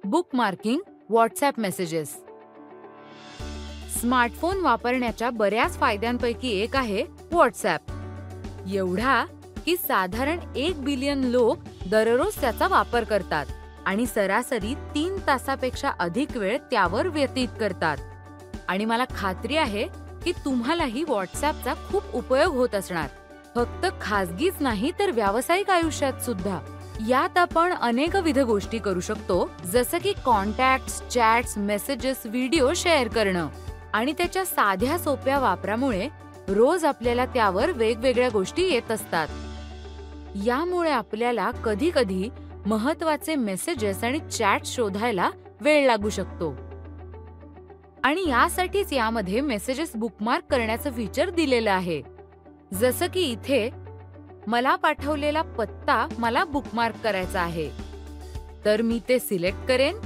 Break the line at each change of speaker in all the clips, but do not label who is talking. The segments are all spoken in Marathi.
Bookmarking WhatsApp messages. स्मार्टफोन वापरण्याच्या बऱ्याच फायद्यांपैकी एक आहे व्हॉट्सॲप. एवढा की साधारण 1 बिलियन लोक दररोज त्याचा वापर करतात आणि सरासरी 3 तासापेक्षा अधिक वेळ त्यावर व्यतीत करतात. आणि मला खात्री आहे की तुम्हालाही व्हॉट्सॲपचा खूप उपयोग होत असणार, फक्त खाजगीच नाही तर व्यावसायिक आयुष्यात सुद्धा. यात आपण अनेकविध गोष्टी करू शकतो, जसं की contacts, chats, messages, video share करणं. आणि त्याच्या साध्या सोप्या वापरामुळे रोज आपल्याला त्यावर वेगवेगळ्या गोष्टी येत असतात. यामुळे आपल्याला कधी-कधी महत्त्वाचे मेसेजेस आणि चॅट शोधायला वेळ लागू शकतो. आणि यासाठीच यामध्ये मेसेजेस बुकमार्क करण्याचं फीचर दिलेलं आहे. जसं की इथे मला पाठवलेला पत्ता मला बुकमार्क करायचा आहे, तर मी ते सिलेक्ट करेन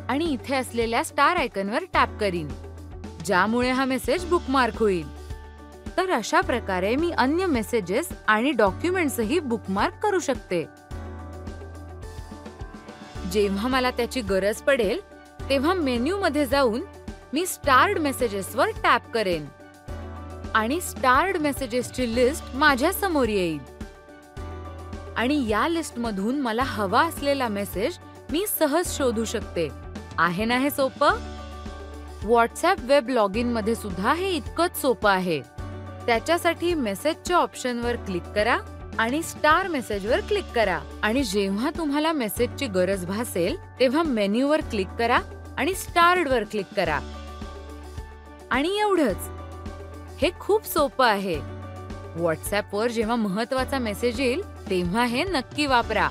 आणि इथे असलेल्या स्टार आयकॉनवर टॅप करीन, ज्यामुळे हा मेसेज बुकमार्क होईल. तर अशा प्रकारे मी अन्य मेसेजेस आणि डॉक्युमेंट्सही बुकमार्क करू शकते. जेव्हा मला त्याची गरज पडेल तेव्हा मेन्यूमध्ये जाऊन मी स्टार्ड मेसेजेसवर टॅप करेन आणि स्टार्ड मेसेजेसची लिस्ट माझ्या समोर येईल. आणि या लिस्टमधून मला हवा असलेला मेसेज मी सहज शोधू शकते. आहे ना हे सोपं? व्हॉट्सॲप वेब लॉग इन मध्ये सुद्धा हे इतकंच सोपं आहे. त्याच्यासाठी मेसेजच्या ऑप्शनवर क्लिक करा आणि स्टार मेसेजवर क्लिक करा आणि जेव्हा तुम्हाला मेसेजची गरज भासेल तेव्हा मेन्यूवर क्लिक करा आणि स्टार्डवर क्लिक करा. आणि एवढंच. हे खूप सोपं आहे. व्हॉट्सॲपवर जेव्हा महत्त्वाचा मेसेज येईल तेव्हा हे नक्की वापरा.